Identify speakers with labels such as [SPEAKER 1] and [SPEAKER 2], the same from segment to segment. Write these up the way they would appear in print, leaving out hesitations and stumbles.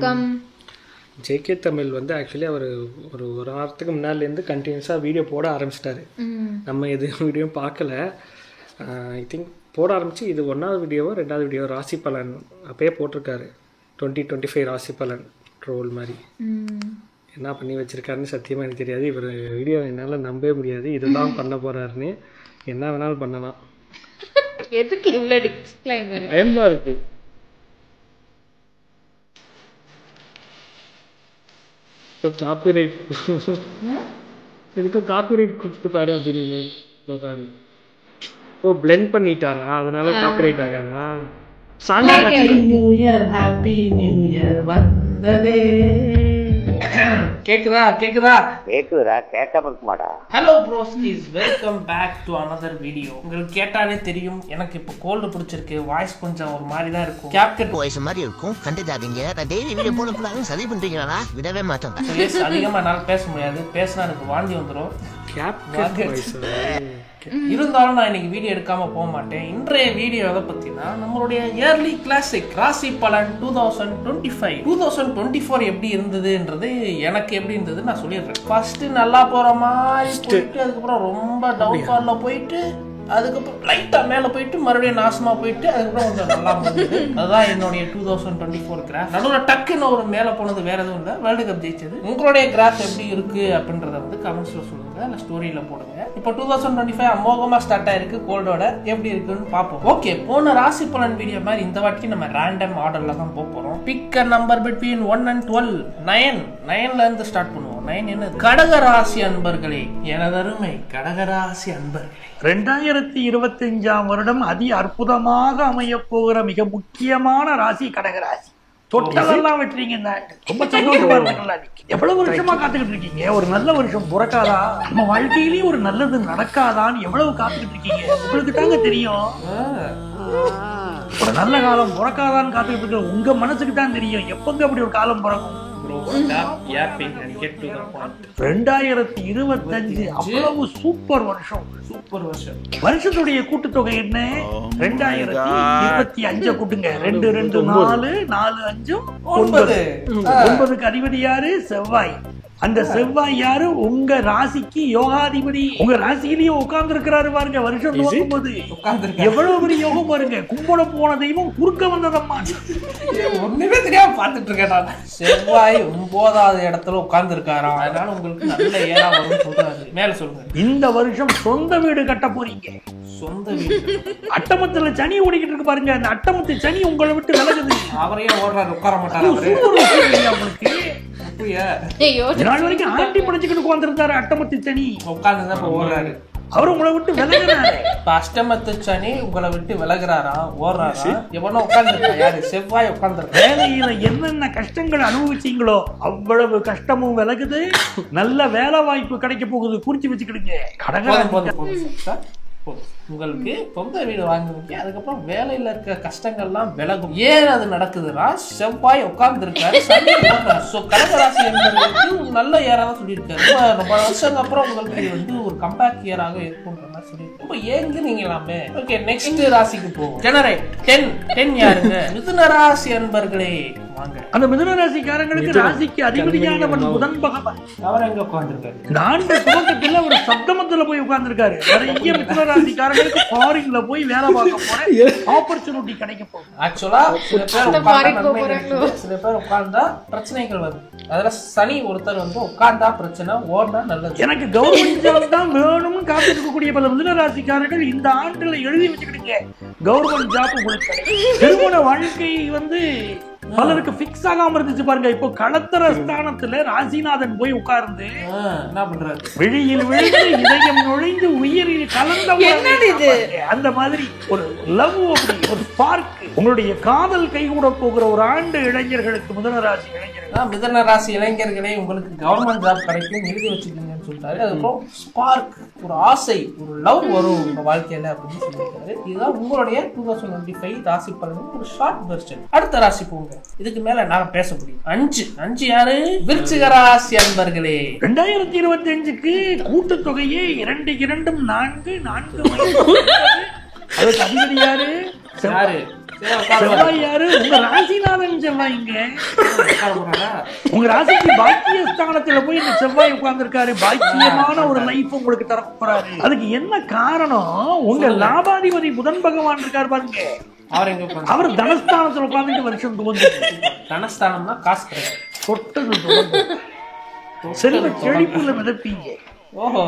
[SPEAKER 1] வணக்கம்.
[SPEAKER 2] ஜேகே தமிழ் வந்து ஆக்சுவலி அவர் ஒரு வாரத்துக்கு முன்னாடிலேருந்து கண்டினியூஸாக வீடியோ போட ஆரம்பிச்சிட்டாரு. நம்ம எது வீடியோ பார்க்கல. ஐ திங்க் போட ஆரம்பித்து இது 1வது வீடியோவோ 2வது வீடியோ ராசி பலன் அப்பயே போட்டிருக்காரு. 2025 ராசி பலன் ட்ரோல் மாதிரி என்ன பண்ணி வச்சுருக்காருன்னு சத்தியமாக எனக்கு தெரியாது. இவர் வீடியோ என்னால் நம்பவே முடியாது. இதுதான் பண்ண போகிறாருன்னு. என்ன வேணாலும் பண்ணலாம்.
[SPEAKER 1] எதுக்கு இவ்வளோ டிஸ்க்ளைமர்?
[SPEAKER 2] பயமா இருக்கு. காப்பிரைட் இதுக்கு காப்பிரைட் கொடுத்து பாரு அப்படின்னு ஓ பிளெண்ட் பண்ணிட்டாங்க, அதனால காப்பிரைட் ஆகாதா?
[SPEAKER 3] கேக்குதா கேக்குதா
[SPEAKER 4] கேக்குதா? கேட்காம இருக்க மாட்டா.
[SPEAKER 3] Hello broskis, welcome back to another video. உங்களுக்கு கேட்டாலே தெரியும் எனக்கு இப்போ கோல்டு பிடிச்சிருக்கு. வாய்ஸ் கொஞ்சம் ஒரு மாதிரி தான் இருக்கும். கேப்டன்
[SPEAKER 4] வாய்ஸ் மாதிரி இருக்கும். கண்டுடாதீங்க. நான் டெய்லி வீடியோ போடக்கூடாது சரி பண்றீங்களா? விடவே மாட்டேன்.
[SPEAKER 3] அதிகமாக என்னால் பேச முடியாது. பேசினா எனக்கு வாந்தி வந்துடும்.
[SPEAKER 2] கேப்டன்
[SPEAKER 3] இருந்தாலும் நான் இன்னைக்கு வீடியோ எடுக்காம போக மாட்டேன். இன்றைய வீடியோ எதை பத்தினா நம்மளுடைய இயர்லி கிளாசிக் ராசி பலன் 2025 2024 எப்படி இருந்ததுன்றது எனக்கு எப்படி இருந்தது நான் சொல்லிடுறேன். ஃபர்ஸ்ட் நல்லா போற மாதிரி போயிட்டு அதுக்கப்புறம் ரொம்ப டவுன்ஃபால்ல போயிட்டு அதுக்கப்புறம் லைட்டா மேல போயிட்டு மறுபடியும் நாசமா போயிட்டு அதுக்கப்புறம் கொஞ்சம் நல்லா இருந்தது. அதுதான் என்னுடைய 2024 கிராஃப். நடுவில் டக்குன்னு ஒரு மேல போனது வேற எதுவும் இல்லை, வேர்ல்டு கப் ஜெயிச்சது. உங்களுடைய கிராஃப் எப்படி இருக்கு அப்படின்றத வந்து கமெண்ட்ஸ்ல சொல்லுங்க, இல்லை ஸ்டோரியில போடுங்க. இப்போ 2025 அமோகமா ஸ்டார்ட் ஆயிருக்கு. கோல்டோட எப்படி இருக்குன்னு பார்ப்போம். ஓகே, போன ராசி பலன் வீடியோ மாதிரி இந்த வாட்டி நம்ம ரேண்டம் ஆர்டர்ல தான் போறோம். Pick a number between 1 and 12. 9ல இருந்து ஸ்டார்ட் பண்ணுவோம். 9 என்ன? கடகராசி அன்பர்களே, எனதருமை கடகராசி அன்பர்களே,
[SPEAKER 5] 2025 வருடம் அதி அற்புதமாக அமைய போகிற மிக முக்கியமான ராசி கடகராசி. தொட்டதெல்லாம் வெட்டுறீங்க. இந்த ரொம்ப சந்தோஷமா இருக்குங்களா? எவ்வளவு வருஷமா காத்துக்கிட்டு இருக்கீங்க? ஒரு நல்ல வருஷம் பிறக்காதா? நம்ம வாழ்க்கையிலேயே ஒரு நல்லது நடக்காதான்னு எவ்வளவு காத்துக்கிட்டு இருக்கீங்க? உங்களுக்கு தாங்க தெரியும். ஒரு நல்ல காலம் பிறக்காதான்னு காத்துக்கிட்டு இருக்க உங்க மனசுக்கு தான் தெரியும் எப்பங்க அப்படி ஒரு காலம் பிறக்கும். 2025 அவ்வளவு சூப்பர் வருஷம்.
[SPEAKER 3] சூப்பர் வருஷம்.
[SPEAKER 5] வருஷத்துடைய கூட்டுத்தொகை என்ன? 2025 கூட்டுங்க. 2 2 4 4 5 9. 9க்கு அதிபதி யாரு? செவ்வாய். அந்த செவ்வாய் யாரு? உங்க ராசிக்கு யோகாதிபதி. உங்க ராசியிலேயே உட்கார்ந்து இருக்கிறாரு பாருங்க. வருஷம் போகும்போது எவ்வளவு பெரிய யோகம் பாருங்க. கும்பல போன தெய்வம் குறுக்க வந்ததம்மா.
[SPEAKER 3] ஒண்ணுமே தெரியாம பாத்துட்டு இருக்கேன். செவ்வாய் 9வது இடத்துல உட்கார்ந்து இருக்காராம். அதனால உங்களுக்கு நல்ல ஏறா வரும் சொல்றாரு. மேல சொல்லுங்க.
[SPEAKER 5] இந்த வருஷம் சொந்த வீடு கட்ட போறீங்க.
[SPEAKER 3] சொந்த வீடு.
[SPEAKER 5] அட்டமத்துல சனி ஓடிக்கிட்டு இருக்கு பாருங்க. அந்த அட்டமத்து சனி உங்களை விட்டு விலகுது.
[SPEAKER 3] அவரையே ஓடுறாரு, உட்கார மாட்டாரு.
[SPEAKER 5] உங்களுக்கு நாள் வரைக்கும் ஆண்டி படைச்சுக்கிட்டு உட்கார்ந்துருந்தாரு அட்டமத்து சனி.
[SPEAKER 3] உட்கார்ந்துதான் இப்ப ஓடுறாரு.
[SPEAKER 5] அவரு உங்களை விட்டு விலகுறாரு.
[SPEAKER 3] அஷ்டமத்து சனி உங்களை விட்டு விலகுறாரா, ஓடுறாரா? எவனோ உட்கார்ந்து யாரு? செவ்வாய் உட்கார்ந்து.
[SPEAKER 5] வேலையில என்னென்ன கஷ்டங்கள் அனுபவிச்சீங்களோ அவ்வளவு கஷ்டமும் விலகுது. நல்ல வேலை வாய்ப்பு கிடைக்க போகுது. குறிச்சு வச்சுக்கிடுங்க. கடகராசி
[SPEAKER 3] உங்களுக்கு சொந்த வீடு வாங்குவீங்க. அதுக்கப்புறம் வேலையில இருக்க கஷ்டங்கள்லாம் விலகும். ஏன் அது நடக்குதுன்னா செவ்வாய் உட்கார்ந்து இருக்காரு, சனி ஓடுறாரு. சோ கடகராசி என்பது நல்ல ஏராதான் சொல்லியிருக்காரு. ரொம்ப வருஷம் அப்புறம் உங்களுக்கு வந்து ஒரு கம்பேக் இயராக இருக்கும்ன்ற மாதிரி சொல்லியிருக்காரு. ரொம்ப ஏங்குறீங்களாமே. ஓகே, நெக்ஸ்ட் ராசிக்கு போவோம். ஜெனரேட் 10 யாருங்க? மிதுன ராசி அன்பர்களே வாங்க.
[SPEAKER 5] அந்த மிதுன ராசிக்காரங்களுக்கு ராசிக்கு அதிபதியானவன் புதன் பகவான்.
[SPEAKER 3] அவர் எங்க உட்கார்ந்துருக்காரு?
[SPEAKER 5] இந்த ஆண்டு துவக்கத்துல ஒரு சப்தமத்துல போய் உட்கார்ந்துருக்காரு. நிறைய மிதுன ராசிக்காரங்களுக்கு ஃபாரின்ல போய் வேலை பார்க்க போற ஆப்பர்ச்சுனிட்டி கிடைக்க போகுது.
[SPEAKER 3] ஆக்சுவலா சில பேர் உட்கார்ந்தா பிரச்சனைகள் வரும். அதுல சனி ஒருத்தர் வந்து உட்கார்ந்தா பிரச்சனை, ஓடுனா நல்லது.
[SPEAKER 5] எனக்கு கவர்மெண்ட் ஜாப் தான் வேணும்னு காத்திருக்கக்கூடிய பல மிதுன ராசிக்காரர்கள் இந்த ஆண்டுல எழுதி வச்சுக்கிடுங்க. கவர்மெண்ட் ஜாப் உங்களுக்கு கிடைக்கும். திருமண வாழ்க்கை வந்து பலருக்கு பிக்ஸ் ஆகாம இருந்துச்சு பாருங்க. இப்போ களத்திர ஸ்தானத்துல ராசிநாதன் போய் உட்கார்ந்து
[SPEAKER 3] என்ன பண்றாரு?
[SPEAKER 5] வெளியில் விழுந்து இதயம் நுழைந்து உயிரில் கலந்த அந்த மாதிரி ஒரு லவ், ஒரு ஸ்பார்க். உங்களுடைய காதல் கைகூட போகிற ஒரு ஆண்டு இளைஞர்களுக்கு மிதுன ராசி இளைஞர்கள்.
[SPEAKER 3] மிதுன ராசி இளைஞர்களே, உங்களுக்கு கவர்மெண்ட் ஜாப் கிடைக்கும் எழுதி வச்சுக்கீங்கன்னு சொல்லிட்டாரு. அதுக்கப்புறம் ஸ்பார்க், ஒரு ஆசை, ஒரு லவ் வரும் உங்க வாழ்க்கையில அப்படின்னு சொல்லியிருக்காரு. இதுதான் உங்களுடைய 2025 ராசி பலன் ஒரு ஷார்ட் வெர்ஷன். அடுத்த ராசி போங்க. இதுக்கு மேல நான் பேச முடியும். 5 யாரு? விருச்சிக ராசி அன்பர்களே,
[SPEAKER 5] 2025க்கு கூட்டுத்தொகையே 2 2 4 4. அதுக்கு அதிபதி யாரு?
[SPEAKER 3] யாரு?
[SPEAKER 5] செவ்வாய் யாரு? உங்க ராசிநாதன் செவ்வாய்ங்க. உங்க ராசிக்கு பாக்கிய ஸ்தானத்துல போய் இந்த செவ்வாய் உட்கார்ந்துருக்காரு. பாக்கியமான ஒரு லைஃப் உங்களுக்கு தர போறாரு. அதுக்கு என்ன காரணம்? உங்க லாபாதிபதி புதன் பகவான் இருக்காரு பாருங்க. அவர் தனஸ்தானத்துல உட்கார்ந்துட்டு வருஷம் துவந்து.
[SPEAKER 3] தனஸ்தானம்னா காசு கிடையாது.
[SPEAKER 5] தொட்டது செல்வ செழிப்புல மிதப்பீங்க.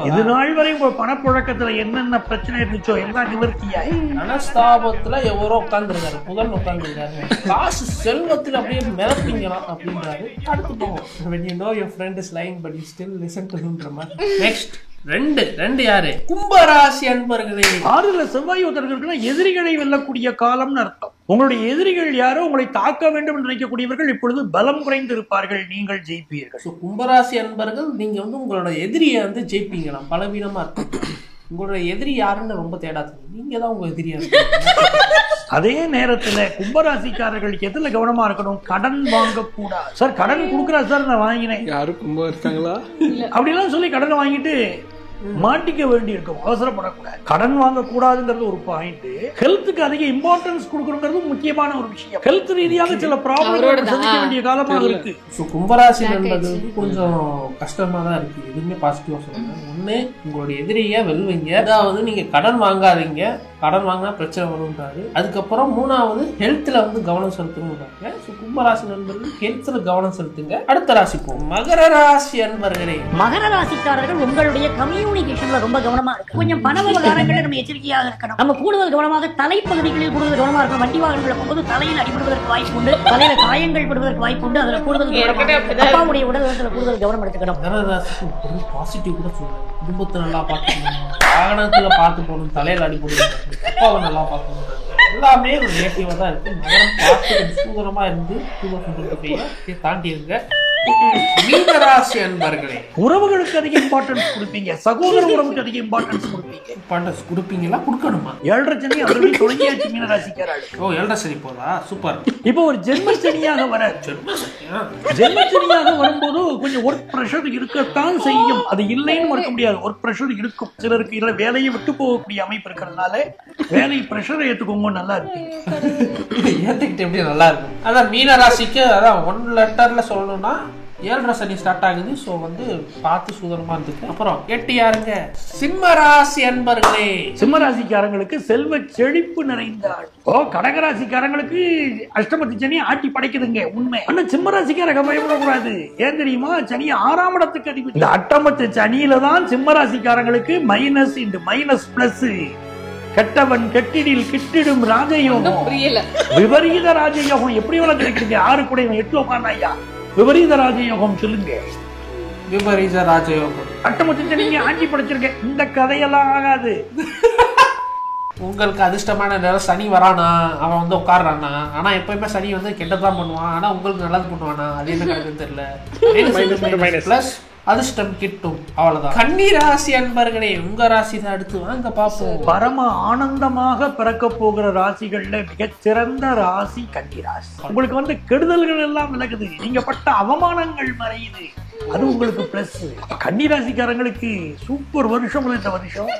[SPEAKER 5] இது நாள் வரை உங்க பணப்புழக்கத்துல என்னென்ன பிரச்சனை இருந்துச்சோ எல்லாம் நிவர்த்தியாயி
[SPEAKER 3] தனஸ்தாபத்துல எவரோ உட்கார்ந்துருக்காரு, புதன் உட்கார்ந்துருக்காரு, காசு செல்வத்துல அப்படியே மிதப்பீங்களாம் அப்படின்றாரு. அடுத்து போவோம். When you know your friend is lying but you still listen to him. Next ரெண்டு யாரு? கும்பராசி அன்பர்களே.
[SPEAKER 5] 6ல செவ்வாய் ஒருத்தருக்கு எதிரிகளை வெல்லக்கூடிய காலம்னு அர்த்தம். உங்களுடைய எதிரிகள் யாரோ உங்களை தாக்க வேண்டும் என்று நினைக்கக்கூடியவர்கள் இப்பொழுது பலம் குறைந்து இருப்பார்கள். நீங்கள் ஜெயிப்பீர்கள்.
[SPEAKER 3] கும்பராசி அன்பர்கள், நீங்க உங்களோட எதிரியை ஜெயிப்பீங்களாம். பலவீனமா இருக்கு. உங்களோட எதிரி யாருன்னு ரொம்ப தேடாது, நீங்க தான் உங்க எதிரியா இருக்கு.
[SPEAKER 5] அதே நேரத்துல கும்பராசிக்காரர்களுக்கு எதுல கவனமா இருக்கணும்? கடன் வாங்க கூடாது. சார் கடன் கொடுக்குறா சார், நான் வாங்கினேன்.
[SPEAKER 2] யாரும் கும்பம் இருக்காங்களா
[SPEAKER 5] அப்படிலாம் சொல்லி கடனை வாங்கிட்டு மாட்டிக்க வேண்டி இருக்கும். அவசரப்படக்கூடாது. கடன் வாங்க கூடாதுங்கிறது ஒரு பாயிண்ட். ஹெல்த்துக்கு அதிக இம்பார்ட்டன்ஸ் கொடுக்கணுங்கிறது முக்கியமான ஒரு விஷயம். ஹெல்த் ரீதியாக சில ப்ராப்ளம் சந்திக்க வேண்டிய காலமாக இருக்கு.
[SPEAKER 3] கும்பராசி என்பது கொஞ்சம் கஷ்டமா தான் இருக்கு. எதுவுமே பாசிட்டிவா சொல்லுங்க. ஒண்ணு, உங்களுடைய எதிரியை வெல்வீங்க. அதாவது நீங்க கடன் வாங்காதீங்க, கடன் வாங்கினா பிரச்சனை வரும்ன்றாரு. அதுக்கப்புறம் 3வது ஹெல்த்ல கவனம் செலுத்தணும்ன்றாங்க. கும்பராசி நண்பர்கள் ஹெல்த்ல கவனம் செலுத்துங்க. அடுத்த ராசி போகும். மகர ராசி அன்பர்களே.
[SPEAKER 6] மகர ராசிக்காரர்கள் உங்களுடைய கம்யூனிகேஷன்ல ரொம்ப கவனமா இருக்கு. கொஞ்சம் பண விவகாரங்களில் நம்ம எச்சரிக்கையாக இருக்கணும். நம்ம கூடுதல் கவனமாக தலைப்பகுதிகளில் கூடுதல் கவனமா இருக்கணும். வண்டி வாகனங்களை போகும்போது தலையில் அடிபடுவதற்கு வாய்ப்பு உண்டு, தலையில காயங்கள் படுவதற்கு வாய்ப்பு உண்டு. அதுல கூடுதல் அப்பாவுடைய உடல்நலத்துல கூடுதல் கவனம் எடுத்துக்கணும்.
[SPEAKER 3] மகர ராசிக்கு பாசிட்டிவ் கூட சொல்லுங்க. குடும்பத்தை நல்லா பார்த்துக்கணும், வாகனத்துல பார்த்து போகணும், தலையில அடிபடுவோம், அப்பாவை நல்லா பார்க்கணும், எல்லாமே ஒரு நேட்டிவா தான் இருக்கு. மகரம் பார்த்து சூதனமா இருந்து 2025 தாண்டி இருங்க. மீனராசி அன்பர்களே.
[SPEAKER 5] உறவுகளுக்கு அதிக இம்பார்ட்டன்ஸ் கொடுப்பீங்க. சகோதர உறவுக்கு அதிக இம்பார்ட்டன்ஸ் கொடுப்பீங்க.
[SPEAKER 3] இம்பார்ட்டன்ஸ் கொடுப்பீங்களா? கொடுக்கணுமா?
[SPEAKER 5] 7.5 சனி ஆல்ரெடி தொடங்கியாச்சு மீனராசிக்காரர்கள்.
[SPEAKER 3] 7.5 சனி போதா? சூப்பர்.
[SPEAKER 5] இப்போ ஒரு ஜென்ம சனியாக வர ஜென்ம சனியாக வரும்போது கொஞ்சம் ஒர்க் பிரஷர் இருக்கத்தான் செய்யும். அது இல்லைன்னு மறுக்க முடியாது. ஒர்க் பிரஷர் இருக்கும். சிலருக்கு இல்ல வேலையை விட்டு போகக்கூடிய அமைப்பு இருக்கிறதுனால வேலை பிரஷரை ஏற்றுக்கோங்க. நல்லா இருப்பீங்க.
[SPEAKER 3] ஏத்துக்கிட்டு எப்படி நல்லா இருக்கும். அதான் மீனராசிக்கு அதான் 1 லெட்டர்ல சொல்லணும்னா 7.5 சனி ஸ்டார்ட் ஆகுது. ஸோ பார்த்து சூதனமா இருக்கு. அப்புறம் 8 யாருங்க? சிம்மராசி அன்பர்களே.
[SPEAKER 5] சிம்மராசிக்காரங்களுக்கு செல்வ செழிப்பு நிறைந்த ஆள். கடகராசிக்காரங்களுக்கு அஷ்டமத்து சனி ஆட்டி படைக்குதுங்க. உண்மை. ஆனா சிம்மராசிக்காரங்க பயப்படக்கூடாது. ஏன் தெரியுமா? சனி 6ஆம் இடத்துக்கு அதிபதி. இந்த அட்டமத்து சனியில தான் சிம்மராசிக்காரங்களுக்கு மைனஸ் இன்டு மைனஸ் பிளஸ். கெட்டவன் கெட்டிடில் கிட்டிடும் ராஜயோகம், விபரீத ராஜயோகம் எப்படி வேலை கிடைக்குது? 6 கூட 8 உட்கார்ந்தா ஐயா விபரீத ராஜயோகம் சொல்லுங்க.
[SPEAKER 3] விபரீத ராஜயோகம்
[SPEAKER 5] அட்டமொத்த நீங்க ஆட்சி படைச்சிருக்க. இந்த கதையெல்லாம் ஆகாது.
[SPEAKER 3] உங்களுக்கு அதிர்ஷ்டமான நேரம் சனி வரானா, அவன் உட்காடுறானா. ஆனா எப்பயுமே சனி கெட்டதான் பண்ணுவான். ஆனா உங்களுக்கு நல்லது பண்ணுவானா, அது என்ன கணக்குன்னு தெரியல. பிளஸ் அதிர்ஷ்டம் கிட்டும், அவ்வளவுதான். கன்னிராசி அன்பர்களே, உங்க ராசி தான் அடுத்து. வாங்க பாப்போம்.
[SPEAKER 5] பரம ஆனந்தமாக பிறக்க போகிற ராசிகள்ல மிகச்சிறந்த ராசி கன்னிராசி. உங்களுக்கு கெடுதல்கள் எல்லாம் விலகுது. நீங்க பட்ட அவமானங்கள் மறையுது. அது உங்களுக்கு பிளஸ். கன்னிராசிக்காரங்களுக்கு சூப்பர் வருஷம் இந்த வருஷம்.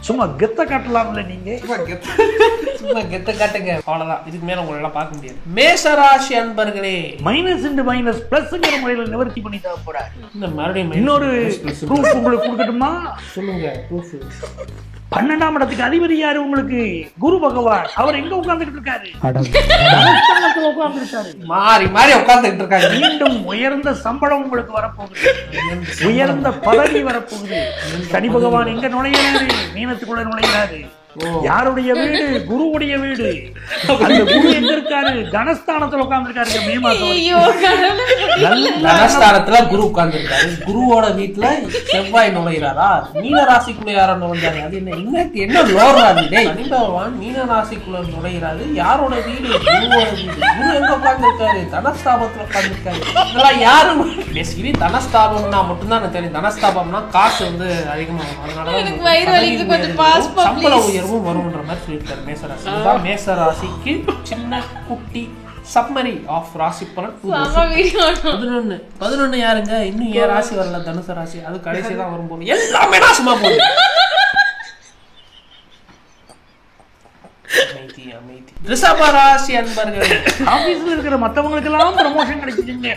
[SPEAKER 5] சும்மா கெத்த காட்டலாம்ல. நீங்க
[SPEAKER 3] சும்மா கெத்த காட்டுங்க, அவ்வளவுதான். இதுக்கு மேல உங்களை எல்லாம் பார்க்க முடியாது. மேசராசி அன்பர்களே,
[SPEAKER 5] மைனஸ் இன்டு மைனஸ் பிளஸ்ங்கிற முறையில நிவர்த்தி பண்ணி தர போறாரு.
[SPEAKER 3] இந்த மறுபடியும்
[SPEAKER 5] இன்னொரு ப்ரூஃப் உங்களுக்கு கொடுக்கட்டுமா?
[SPEAKER 3] சொல்லுங்க. ப்ரூஃப்.
[SPEAKER 5] 12ஆம் இடத்துக்கு அதிபதி யாரு? உங்களுக்கு குரு பகவான். அவர் எங்க உட்கார்ந்துட்டு இருக்காரு? உட்கார்ந்துருக்காரு.
[SPEAKER 3] மாறி மாறி உட்கார்ந்துட்டு இருக்காரு.
[SPEAKER 5] மீண்டும் உயர்ந்த சம்பளம் உங்களுக்கு வரப்போகுது. உயர்ந்த பதவி வரப்போகுது. சனி பகவான் எங்க நுழையிறாரு? மீனத்துக்குள்ள நுழையிறாரு. யாருடைய வீடு? குருவுடைய வீடு. அந்த குரு எங்க இருக்காரு? தனஸ்தானத்துல உட்கார்ந்துருக்காரு. மே மாசம்
[SPEAKER 3] தனஸ்தானத்துல குரு உட்கார்ந்துருக்காரு. குருவோட வீட்டுல செவ்வாய் நுழைகிறாரா? மீன ராசிக்குள்ள யாரும் நுழைஞ்சாரு. அது என்ன லோராது? சனி பகவான் மீன ராசிக்குள்ள நுழைகிறாரு. யாரோட வீடு? குருவோட வீடு. குரு எங்க உட்கார்ந்துருக்காரு? தனஸ்தாபத்துல உட்கார்ந்துருக்காரு. இதெல்லாம் யாரும் பேசிக்கலி தனஸ்தாபம்னா மட்டும்தான் எனக்கு தெரியும். தனஸ்தாபம்னா காசு அதிகமாகும். அதனாலதான் சம்பள உயர்வு வரும்ன்ற மாதிரி சொல்லியிருக்காரு மேசராசி. மேசராசிக்கு சின்ன குட்டி சம்மரி ஆஃப் ராசி பலன் 11 யாருங்க? இன்னும் ஏன் ராசி வரல? தனுசு ராசி. அது கடைசி தான் வரும்போது எல்லாமே நாசமா போகுது. அமைதி. ரிஷபராசி அன்பர்களே,
[SPEAKER 5] ஆபீஸ்ல இருக்கிற மத்தவங்களுக்கு எல்லாம் ப்ரமோஷன் கிடைச்சிருங்க,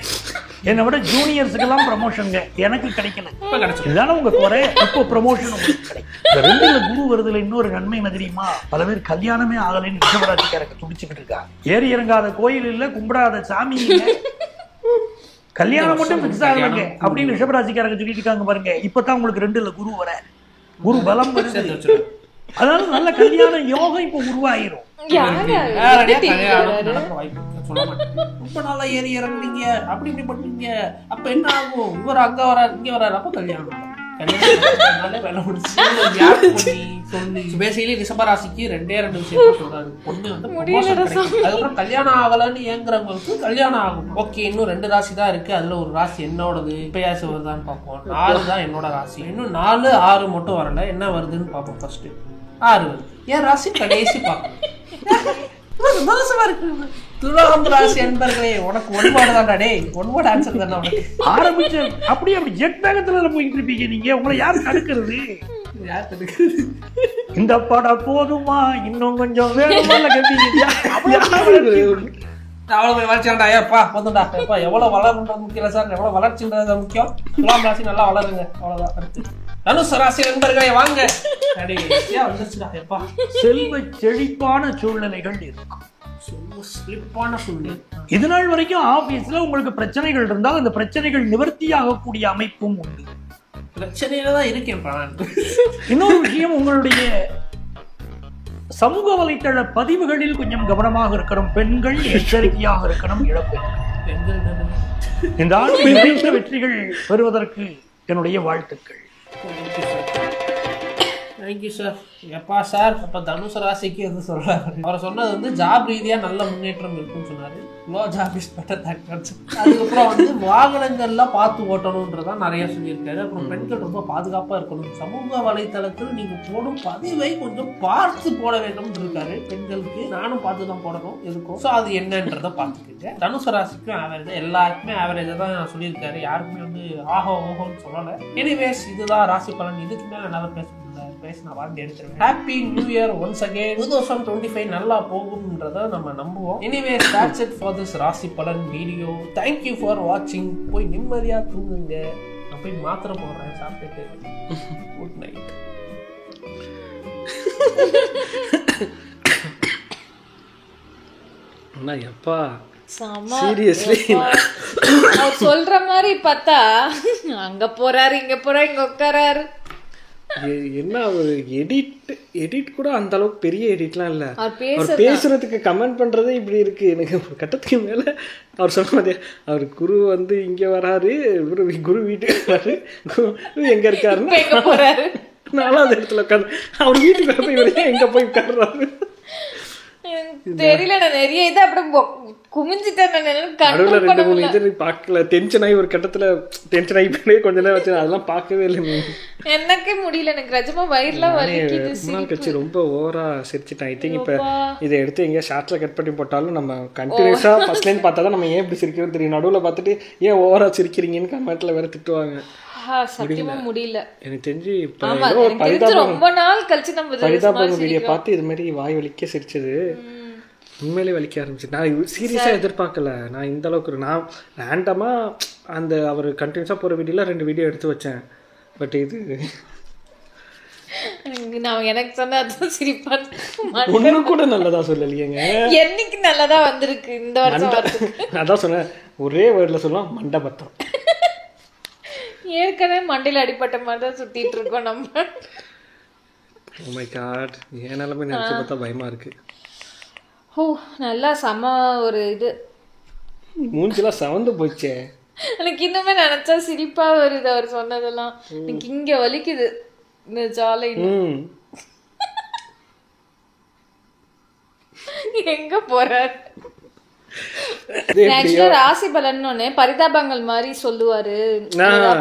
[SPEAKER 5] என்னை விட ஜூனியர்ஸுக்கெல்லாம் ப்ரமோஷனுங்க, எனக்கு கிடைக்கல.
[SPEAKER 3] இப்ப கிடைச்சு
[SPEAKER 5] இதுதானே உங்க குறை. இப்போ ப்ரமோஷன் உங்களுக்கு கிடைக்கும். இந்த ரெண்டுல குரு வருதுல இன்னொரு நன்மை என்ன தெரியுமா? பல பேர் கல்யாணமே ஆகலைன்னு ரிஷபராசிக்காரங்க துடிச்சுக்கிட்டு இருக்கா. ஏறி இறங்காத கோயில் இல்ல, கும்பிடாத சாமி இல்ல, கல்யாணம் மட்டும் பிக்ஸ் ஆகலைங்க அப்படின்னு ரிஷபராசிக்காரங்க சொல்லிட்டு இருக்காங்க பாருங்க. இப்பதான் உங்களுக்கு ரெண்டுல குரு வர, குரு பலம் வருது. அதனால நல்ல கல்யாண யோகம் இப்ப உருவாயிரும்.
[SPEAKER 3] ரொம்ப நாளா ஏறி இறங்குறீங்க, அப்படி இப்படி பண்றீங்க, அப்ப என்ன ஆகும்? இவர் அங்க வராரு இங்க வராரு, அப்ப கல்யாணம். ரிஷபராசிக்கு 2 விஷயம் சொல்றாரு. ஒண்ணு அதுக்கப்புறம் கல்யாணம் ஆகலன்னு ஏங்குறவங்களுக்கு கல்யாணம் ஆகும். ஓகே, இன்னும் 2 ராசி தான் இருக்கு. அதுல ஒரு ராசி என்னோடது, இப்பயாசி வருதான்னு பார்ப்போம். 4 தான் என்னோட ராசி. இன்னும் 4, 6 மட்டும் வரல. என்ன வருதுன்னு பார்ப்போம். ஃபர்ஸ்ட் 6 வருது. என் ராசி கடைசி பார்ப்போம். துலாம் ராசி அன்பர்களே, உனக்கு ஒன்பாடு தான்டா டே, ஒன்பாடு ஆன்சர் தானே உனக்கு.
[SPEAKER 5] ஆரம்பிச்சு அப்படி ஜெட் வேகத்துல போயிட்டு இருப்பீங்க நீங்க. உங்களை யாரு தடுக்கிறது? இந்த படம் போதுமா, இன்னும் கொஞ்சம் வேணுமா கேட்பீங்க.
[SPEAKER 3] அவ்வளவு போய் வளர்ச்சியாண்டா ஏப்பா போதும்டா ஏப்பா. எவ்வளவு வளர்ன்றது முக்கியம் சார், எவ்வளவு வளர்ச்சின்றது முக்கியம். துலாம் ராசி நல்லா வளருங்க, அவ்வளவுதான். அடுத்து தனுசு ராசி நண்பர்களே வாங்க. வந்துருச்சுடா எப்பா.
[SPEAKER 5] செல்வ செழிப்பான சூழ்நிலைகள் இருக்கும். இது நாள் வரைக்கும் ஆபீஸ்ல உங்களுக்கு பிரச்சனைகள் இருந்தால் அந்த பிரச்சனைகள் நிவர்த்தி ஆகக்கூடிய அமைப்பும் உண்டு.
[SPEAKER 3] பிரச்சனையில தான் இருக்கேன்.
[SPEAKER 5] இன்னொரு விஷயம், உங்களுடைய சமூக வலைத்தள பதிவுகளில் கொஞ்சம் கவனமாக இருக்கணும். பெண்கள் எச்சரிக்கையாக இருக்கணும். இழப்பெண்கள் இந்த ஆண்டு வெற்றிகள் பெறுவதற்கு என்னுடைய வாழ்த்துக்கள்.
[SPEAKER 3] Thank you sir. எப்பா சார், அப்ப தனுசு ராசிக்கு எது சொல்றாரு? அவர் சொன்னது வந்து ஜாப் ரீதியா நல்ல முன்னேற்றம் இருக்குன்னு சொன்னாரு. Low job is better than concept. அதுக்கப்புறம் வந்து வாகனங்கள்லாம் பார்த்து ஓட்டணும்ன்றதான் நிறைய சொல்லியிருக்காரு. அப்புறம் பெண்கள் ரொம்ப பாதுகாப்பா இருக்கணும். சமூக வலைத்தளத்தில் நீங்க போடும் பதிவை கொஞ்சம் பார்த்து போட வேண்டும் இருக்காரு. பெண்களுக்கு நானும் பார்த்து தான் போடணும் எதுக்கும். ஸோ அது என்னன்றதை பார்த்துக்கிங்க. தனுசு ராசிக்கும் ஆவரேஜ், எல்லாருக்குமே ஆவரேஜா தான் சொல்லியிருக்காரு. யாருக்குமே வந்து ஆஹோ ஓஹோன்னு சொல்லலை. எனிவேஸ், இதுதான் ராசி பலன். இதுக்கு மேல என்னால பேச வாண்டி எடுத்துருவேன். Happy new year once again. 2025 நல்லா போகும்ன்றத நம்ம நம்புவோம். Anyways, that's it for this ராசி பலன் video. Thank you for watching. போய் நிம்மதியா தூங்குங்க. நான் போய் மாத்திரை போடுறேன் சாப்பிட்டுட்டு. Good night.
[SPEAKER 2] அண்ணா எப்பா
[SPEAKER 1] சீரியஸ்லி அவர் சொல்ற மாதிரி பார்த்தா அங்க போறாரு இங்க போறாரு இங்க உட்காராரு.
[SPEAKER 2] என்ன ஒரு எடிட் கூட அந்த அளவுக்கு பெரிய எடிட்லாம் இல்லை. அவர் பேசுறதுக்கு கமெண்ட் பண்றதே இப்படி இருக்கு. எனக்கு ஒரு கட்டத்துக்கு மேல அவர் சொன்ன மாதிரி அவர் குரு வந்து இங்க வராரு, குரு வீட்டுக்கு வராரு, குரு எங்க இருக்காருன்னா 4வது இடத்துல உட்காந்து அவர் வீட்டுக்கு வரப்ப இவரையே எங்க போய் உட்காடுறாரு
[SPEAKER 1] தெரியல. நான் நிறைய இது அப்படியே குமிஞ்சிட்டேன்.
[SPEAKER 2] நடுவில் 2-3 இது பார்க்கல. டென்ஷன் ஆகி ஒரு கட்டத்துல டென்ஷன் ஆகி போய் கொஞ்ச நேரம் வச்சு அதெல்லாம் பார்க்கவே இல்லை.
[SPEAKER 1] எனக்கே முடியல. எனக்கு ரஜமா வயிறுலாம் வலிக்குது.
[SPEAKER 2] முன்னாள் கட்சி ரொம்ப ஓவரா சிரிச்சிட்டேன். ஐ திங்க் இப்ப இதை எடுத்து எங்கேயா ஷார்ட்ல கட் பண்ணி போட்டாலும் நம்ம கண்டினியூஸா ஃபர்ஸ்ட்லேருந்து பார்த்தா தான் நம்ம ஏன் இப்படி சிரிக்கிறோம் தெரியும். நடுவில் பார்த்துட்டு ஏன் ஓவரா சிரிக்கிறீங்கன்னு கமெண்ட்ல வேற திட்டுவாங்க.
[SPEAKER 1] சத்தியமா முடியல.
[SPEAKER 2] எனக்கு தெரிஞ்சு
[SPEAKER 1] ரொம்ப நாள் கழிச்சு நம்ம
[SPEAKER 2] பரிதாபம் வீடியோ பார்த்து இது மாதிரி வாய் வலிக்க சிரிச்சது உண்மையிலே வலிக்க ஆரம்பிச்சு. நான் சீரியஸா எதிர்பார்க்கல. நான் இந்த அளவுக்கு நான் ரேண்டமா அந்த அவர் கண்டினியூஸா போற வீடியோல 2 வீடியோ எடுத்து வச்சேன். பட் இது
[SPEAKER 1] நான் எனக்கு சொன்னது சிரிப்பா
[SPEAKER 2] ஒண்ணு கூட நல்லதா சொல்லலையேங்க.
[SPEAKER 1] என்னைக்கு நல்லதா வந்திருக்கு இந்த வருஷம்.
[SPEAKER 2] அதான் சொன்னேன், ஒரே வேர்ட்ல சொல்லலாம், மண்டபத்தம்.
[SPEAKER 1] ஏற்கனவே மண்டையில அடிப்பட்ட மாதிரி தான் சுத்திட்டு இருக்கோம் நம்ம.
[SPEAKER 2] ஓ மை காட், ஏன் நிலைமை நினைச்சு பார்த்தா பயமா இருக்கு.
[SPEAKER 1] ஓ நல்லா செம ஒரு இது
[SPEAKER 2] மூஞ்சிலாம் சவந்து போச்சே.
[SPEAKER 1] எனக்கு இன்னுமே நினைச்சா சிரிப்பா வருது அவர் சொன்னதெல்லாம். எனக்கு இங்க வலிக்குது இந்த ஜாலை. எங்க போறாரு? ராசி பலன் பரிதாபங்கள் மாதிரி சொல்லுவாரு,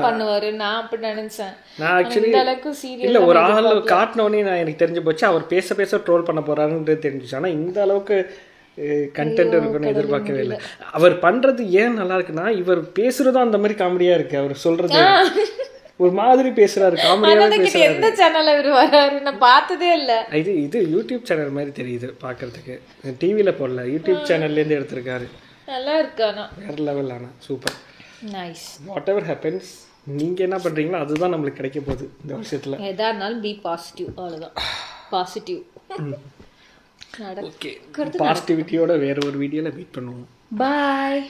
[SPEAKER 1] பண்ணுவாரு. நான் அப்படி நினைச்சேன்.
[SPEAKER 2] இல்ல ஒரு ஆள் காட்டினோடனே நான் எனக்கு தெரிஞ்சு போச்சு அவர் பேச பேச ட்ரோல் பண்ண போறாருன்றது தெரிஞ்சிச்சு. ஆனா இந்த அளவுக்கு கண்டென்ட் இருக்குன்னு எதிர்பார்க்கவே இல்லை. அவர் பண்றது ஏன் நல்லா இருக்குன்னா இவர் பேசுறதும் அந்த மாதிரி காமெடியா இருக்கு. அவர் சொல்றது ஒரு மாதிரி பேசுறாரு, காமெடியாவே பேசுறாரு.
[SPEAKER 1] எந்த சேனல்ல இவர் வராரு நான் பார்த்ததே இல்ல.
[SPEAKER 2] இது யூடியூப் சேனல் மாதிரி தெரியுது பாக்குறதுக்கு. டிவில போடல, யூடியூப் சேனல்ல இருந்து எடுத்திருக்காரு.
[SPEAKER 1] நல்லா இருக்கானா,
[SPEAKER 2] வேற லெவல். ஆனா super,
[SPEAKER 1] nice.
[SPEAKER 2] What ever happens, நீங்க என்ன பண்றீங்களோ அதுதான் நம்மளுக்கு கிடைக்க போகுது இந்த வருஷத்துல.
[SPEAKER 1] எதா இருந்தாலும் பி பாசிட்டிவ், அவ்வளவுதான். பாசிட்டிவ்.
[SPEAKER 2] ஓகே, பாசிட்டிவிட்டியோட வேற ஒரு வீடியோல மீட் பண்ணுவோம்.
[SPEAKER 1] பாய்.